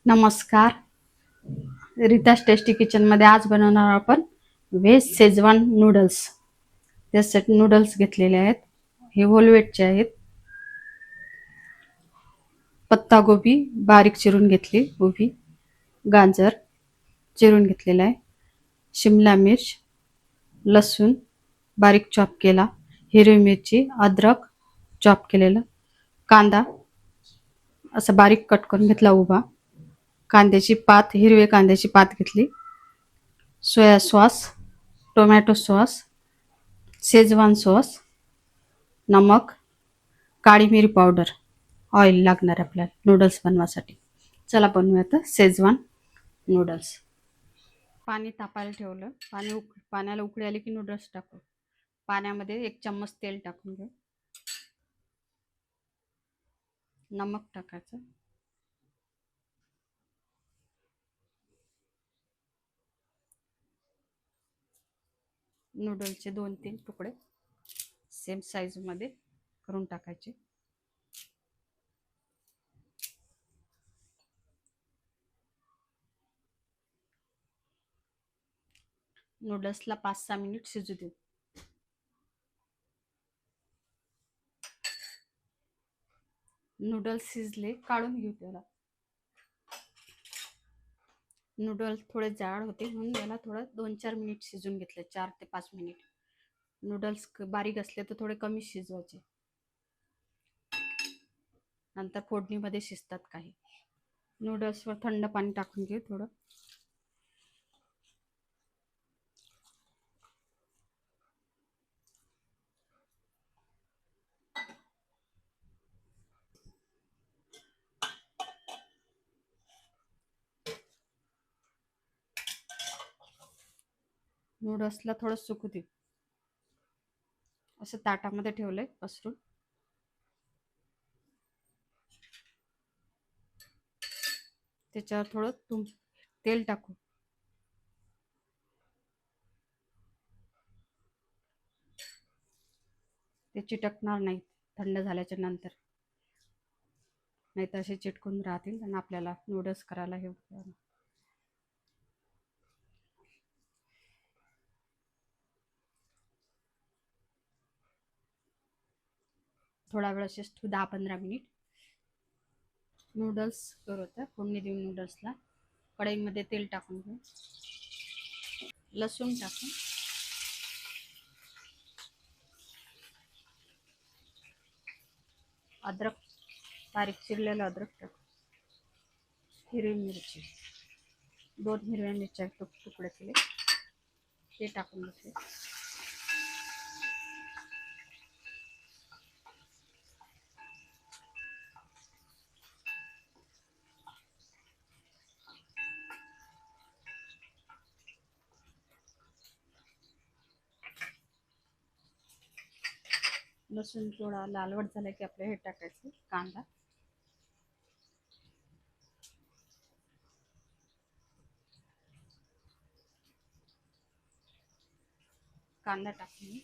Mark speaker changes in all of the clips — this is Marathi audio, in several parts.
Speaker 1: नमस्कार. रितास टेस्टी किचनमध्ये आज बनवणार आपण व्हेज शेजवान नूडल्स. त्यासाठी नूडल्स घेतलेले आहेत. हे होलवेटचे आहेत. पत्ता गोबी बारीक चिरून घेतली, गोबी, गाजर चिरून घेतलेला आहे, शिमला मिर्च, लसूण बारीक चॉप केला, हिरवी मिरची, अद्रक चॉप केलेलं, कांदा असा बारीक कट करून घेतला उभा, कांद्याची पात, हिरवे कांद्याची पात घेतली, soya sauce, tomato sauce, Schezwan sauce, नमक, काळी मिरी पावडर, ऑइल लागणार आपल्याला नूडल्स बनवासाठी. चला बनवूया आता शेजवान नूडल्स. पाणी तापायला ठेवलं. पाण्याला उकळी आली की नूडल्स टाकू. पाण्यामध्ये 1 चम्मच तेल टाकून घेऊ. नमक टाकायचं. नूडल्सचे 2-3 तुकडे सेम साईज मध्ये करून टाकायचे. नूडल्सला 5-6 मिनिट शिजू देऊ. नूडल्स शिजले, काढून घेऊ त्याला. नूडल्स थोडे जाड होते म्हणून याला थोडं 2-4 मिनिट शिजून घेतले. 4 ते 5 मिनिट. नूडल्स बारीक असले तर थोडे कमी शिजवायचे, नंतर फोडणीमध्ये शिजतात काही. नूडल्सवर थंड पाणी टाकून घेऊ थोडं. नूडल्सला थोडं सुकू दे. असं ताटामध्ये ठेवलंय पसरून. त्याच्यावर थोडं तेल टाकू. ते चिटकणार नाही थंड झाल्याच्या नंतर, नाही तर असे चिटकून राहतील आणि आपल्याला नूडल्स करायला हे. थोडा वेळ असेच 10-15 मिनिट. नूडल्स करत फोडणी देऊन नूडल्सला कढईमध्ये तेल टाकून घेऊ. लसूण टाकून, अद्रक बारीक चिरलेलं अद्रक टाकू, हिरवी मिरची, 2 हिरव्या मिरच्या तुकडे केले ते टाकून घेतले. लसूण थोडा लालवट झाला की आपलं हे टाकायचं कांदा. कांदा टाकून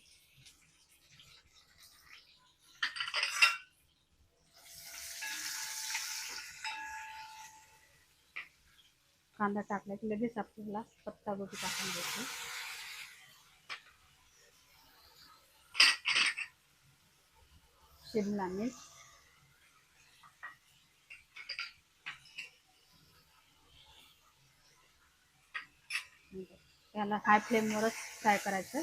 Speaker 1: कांदा टाकला की लगेच आपल्याला पत्ता गोबी टाकून द्यायची. शिमला मिर्च, त्याला हाय फ्लेमवरच फ्राय करायचं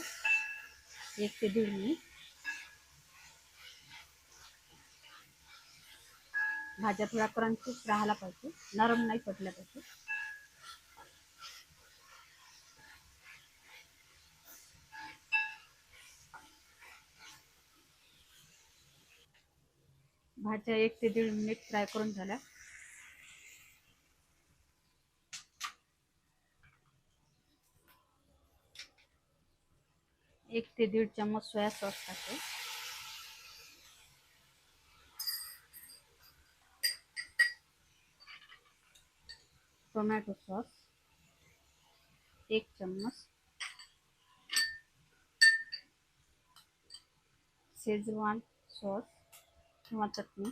Speaker 1: 1 ते 1.5 मिनिट. भाज्या थोडा क्रंचीच राहायला पाहिजे, नरम नाही पडल्या पाहिजे. भाज्या 1 ते 1.5 मिनिट फ्राय करून झाल्या. 1 ते 1.5 चम्मच सोया सॉस टाकते. टोमॅटो सॉस 1 चम्मच, शेजवान सॉस किंवा चटणी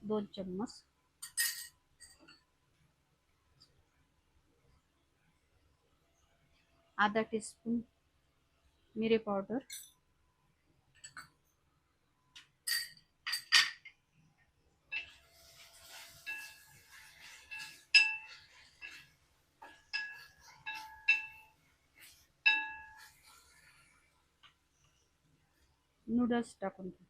Speaker 1: 2 चम्मच, आधा टीस्पून मिरी पावडर, नूडल्स टाकून घ्या.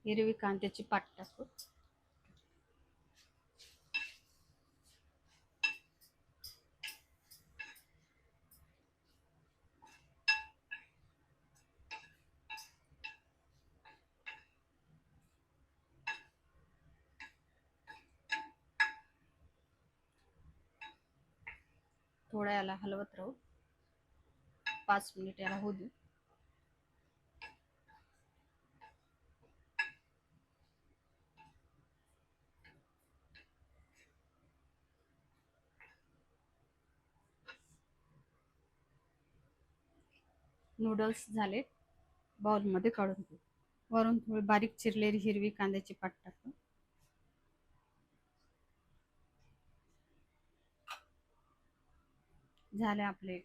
Speaker 1: हिरवी कांद्याची पात टाकू. थोड्या याला हलवत राहू. 5 मिनिट याला होऊ देऊ. नूडल्स झाले, बाउलमध्ये काढून घेऊ. वरून थोडी बारीक चिरलेली हिरवी कांद्याची पात टाकू. झाले आपले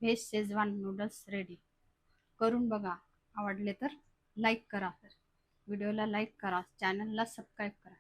Speaker 1: व्हेज शेजवान नूडल्स रेडी. करून बघा. आवडले तर लाईक करा. व्हिडिओला लाईक करा. चॅनलला सबस्क्राईब करा.